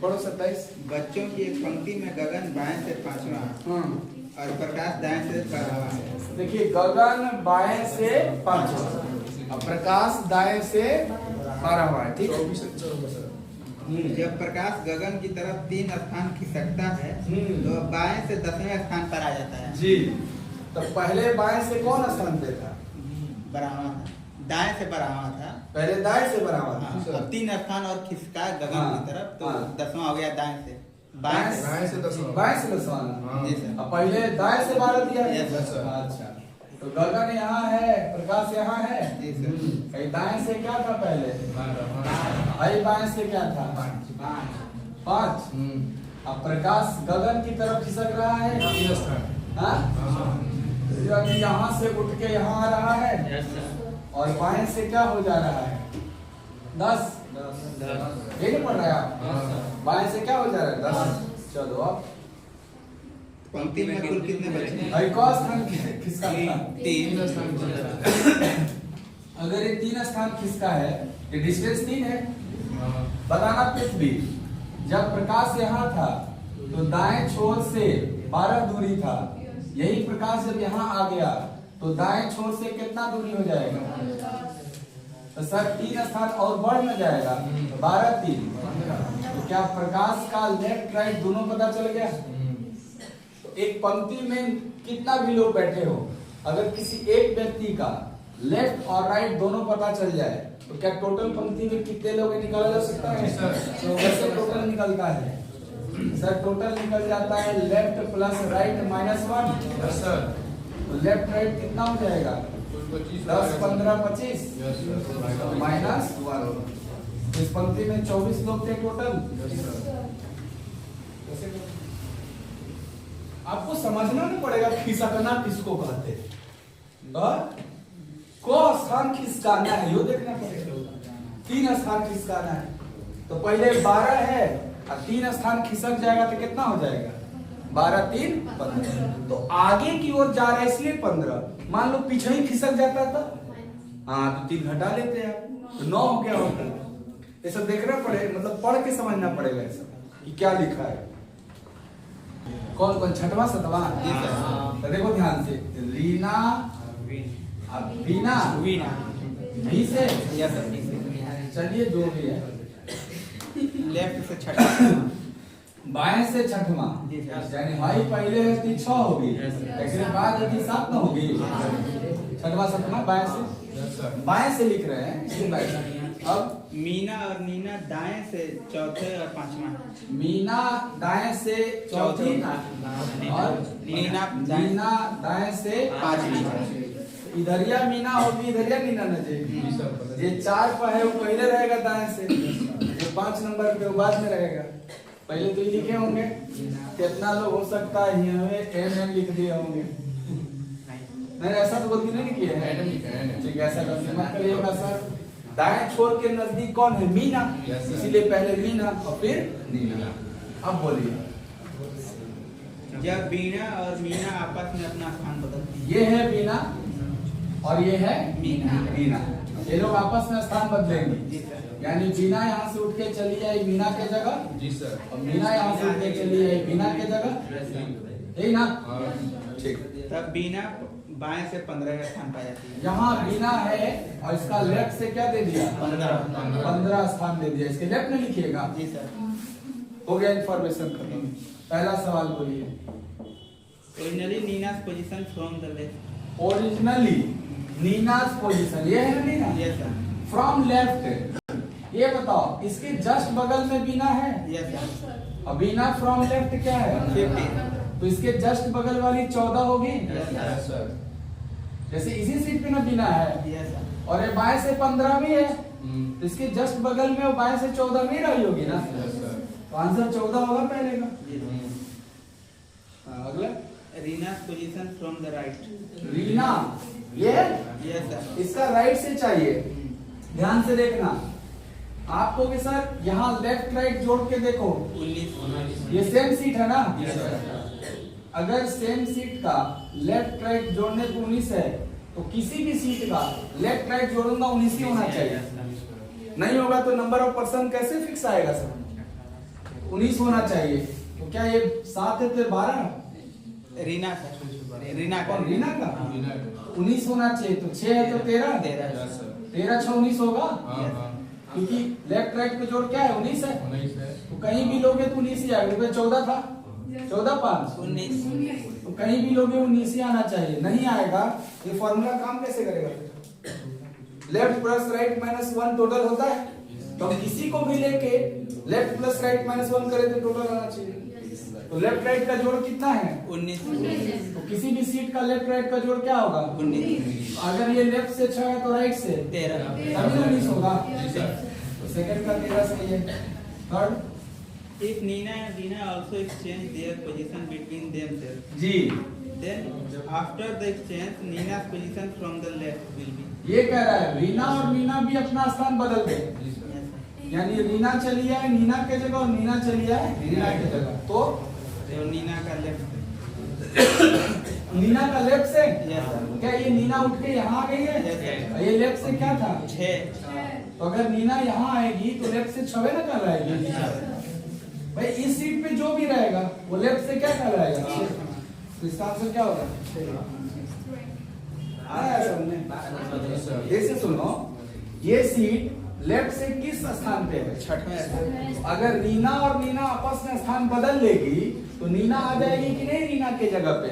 पढ़ो 27। बच्चों की एक पंक्ति में गगन बाएं से पांचवा और प्रकाश दाएं से 12वां है। देखिए गगन बाएं से 5वां और प्रकाश दाएं से 12वां है। ठीक। जब प्रकाश गगन की तरफ 3 स्थान खिसकता है तो बाएं से 10वें स्थान पर आ जाता है। जी। तो पहले बाएं से कौन स्थान पे था? 12वां था, दाएं से 12वां था। पहले दाएं से 12वां था। अब 3 स्थान और खिसका गगन की तरफ तो 10वां हो गया दाएं से। बाएं से 10वां। बाएं से 10वां। जी सर। अब पहले दाएं से 12 दिया। Yes sir. अच्छा, तो गगन यहाँ है, प्रकाश यहाँ है। जी सर। कहीं दाएं से क्या था पहले? भाई बाएं से क्या था? 5। अब प्रकाश गगन की तरफ खिसक रहा है। हाँ? यहाँ से उठ के यहाँ आ रहा है और बाएं से क्या हो जा रहा है? 10। ये नहीं पढ़ रहा है आप? बाएं से क्या हो जा रहा है? 10। चलो अब पंक्ति में कुल कितने बचे? भाई कौन स्थान खिसका था? 3 अगर ये 3 स्थान खिसका है, ये डिस्टेंस 3 है। बताना पृथ्वी जब प्रकाश यहाँ था तो दाएं छोर से 12 दूरी था। यही प्रकाश जब यहाँ आ गया तो दाएं छोर से कितना दूरी हो जाएगा? तो सर 3 स्थान और बढ़ न जाएगा? 12 3। तो क्या प्रकाश का लेफ्ट राइट दोनों पता चल गया? एक पंक्ति में कितना भी लोग बैठे हो, अगर किसी एक व्यक्ति का लेफ्ट और राइट दोनों पता चल जाए तो क्या टोटल पंक्ति में कितने लोग निकाला जा सकता है? तो वैसे टोटल निकलता है सर। टोटल निकल जाता है लेफ्ट प्लस राइट -1। तो लेफ्ट राइट कितना हो जाएगा? 10 15 25 -1। इस पंक्ति में 24 लोग थे टोटल। आपको समझना नहीं पड़ेगा खिसकना किसको कहते हैं, को स्थान खिसकाना है यो देखना पड़ेगा। 3 स्थान खिसकाना है तो पहले 12 है और 3 स्थान खिसक जाएगा तो कितना हो जाएगा? 12 3 15। तो आगे की ओर जा रहा है इसलिए 15। मान लो पीछे ही खिसक जाता था, हाँ तो 3 घटा लेते हैं तो 9 हो गया होता। ये सब देखना पड़ेगा, मतलब पढ़ के समझना पड़ेगा ये सब कि क्या लिखा है। कौन कौन? 6वां 7वां? तो देखो ध्यान से, रीना बीना भी से। चलिए जो भी है, लेफ्ट से 6वां, बाएं से 6वां, यानी भाई पहले है 6 होगी, लेकिन बाद यदि 7 न होगी। 6वां 7वां बाएं से लिख रहे हैं। अब मीना और नीना दाएं से चौथे और 5वां। मीना दाएं से चौथी और नीना दाएं से 5वीं। इधरिया मीना होगी, इधरिया नीना न जे। ये 4 पर है वो पहले रहेगा दाएं से, जो 5 नंबर पे वो बाद में रहेगा। पहले तो ये लिखे होंगे। कितना लोग हो सकता है MM लिख दिए होंगे? नहीं ऐसा तो गलती नहीं किया है। ठीक है, ऐसा गलती मत करिएगा सर। दाएं छोर के नजदीक कौन है? मीना, इसीलिए पहले मीना और फिर नीना। अब बोलिए, जब बीना और मीना आपस में अपना स्थान बदलती है। ये है बीना और ये है मीना। ये लोग आपस में स्थान बदलेंगे, यानी बीना यहाँ से उठ के चली जाए मीना के जगह। जी सर। और मीना यहाँ से उठ के चली जाए बीना के जगह, यही ना? ठीक। तब बीना बाएं से 15वें स्थान पा जाती है। यहाँ बीना है और इसका लेफ्ट से क्या दे दिया? 15 स्थान दे दिया। इसके लेफ्ट में लिखिएगा। जी सर। हो गया इन्फॉर्मेशन खत्म। पहला सवाल बोलिए। Originally Neena's position from the left. Originally Neena's position, ये है ना Neena? Yes sir. From left. ये बताओ इसके जस्ट बगल में बीना है? Yes sir. और बीना फ्रॉम लेफ्ट क्या है? 50। तो इसके जस्ट बगल वाली 14 होगी। Yes sir. जैसे इसी सीट पे ना बीना है यस सर। और ये बाएं से 15 भी है, तो इसके जस्ट बगल में वो बाएं से 14 भी रही होगी ना? तो आंसर 14 होगा पहले का। अगला, Reena's position from the right. Reena ये यस सर। इसका राइट से चाहिए। ध्यान से देखना आपको कि सर यहाँ लेफ्ट राइट जोड़ के देखो 19। ये सेम सीट है ना? Yes sir. अगर सेम सीट का लेफ्ट राइट जोड़ने को 19 है तो किसी भी सीट का लेफ्ट राइट जोड़ूंगा 19 ही होना चाहिए। नहीं होगा तो नंबर ऑफ पर्सन कैसे फिक्स आएगा सर? 19 होना चाहिए। तो क्या ये 7 है तो 12? रीना सर, रीना का, और रीना का 19 होना चाहिए। तो 6 है तो 13, 13 6 19 होगा। क्योंकि लेफ्ट राइट पे जोड़ क्या है 19 है, तो कहीं भी लोगे तो 19 ही आएगा। 14 था, 14 5 19, तो कहीं भी लोगे 19 ही आना चाहिए। नहीं आएगा ये फॉर्मूला काम कैसे करेगा? Left plus right minus 1 total होता है, तो हम किसी को भी लेके लेफ्ट प्लस राइट माइनस 1 करें तो टोटल आना चाहिए। तो लेफ्ट राइट का जोड़ कितना है? 19, तो किसी भी सीट का लेफ्ट राइट का जोड़ क्या होगा? 19, अगर ये लेफ्ट से 6 है तो राइट से 13, तभी 19 होगा। तो सेकंड का 13 सही है। Third, If Nina and Rina also exchange their position between themselves, जी then after the exchange, Nina's position from the left will be. ये कह रहा है रीना और मीना भी अपना स्थान बदल दें, यानी रीना चली जाए नीना के जगह और नीना चली जाए रीना के जगह। तो नीना का लेफ्ट, नीना का लेफ्ट से Yes, sir. क्या ये नीना उठ के यहाँ आ गई है? Yes, sir. और ये लेफ्ट से क्या था? 6, तो अगर नीना यहाँ आएगी तो लेफ्ट से 6 ना कर आएगी। भाई इस सीट पे जो भी रहेगा वो लेफ्ट से क्या कर आएगा? तो इसका आंसर क्या होगा? आया समझने? ऐसे सुनो, ये सीट लेफ्ट से किस स्थान पे है? 6वें, अगर नीना और नीना आपस में स्थान बदल लेगी तो नीना आ जाएगी कि नहीं नीना के जगह पे?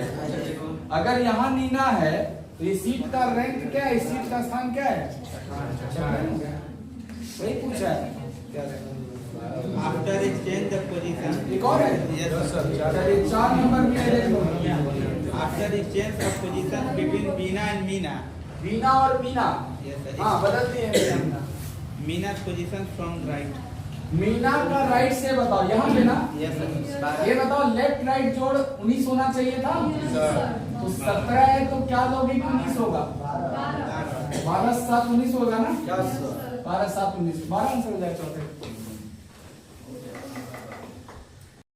अगर यहाँ नीना है तो ये सीट का रैंक क्या है? इस सीट का स्थान क्या है? वही पूछा है। after exchange the position. एक और है? Yes, sir. चलिए 4 नंबर में देखो। After exchange of position between Veena and Meena. Meena और मीना, Yes, sir. हाँ बदल दिए Meena. Meena's position from right. Meena का राइट से बताओ, यहाँ पे ना Yes, sir. ये बताओ लेफ्ट राइट जोड़ 19 होना चाहिए था। तो 17 है तो क्या लोगे 19 होगा? 12 7 19 होगा ना? 12 7 19, 12 आंसर हो जाए चौथे।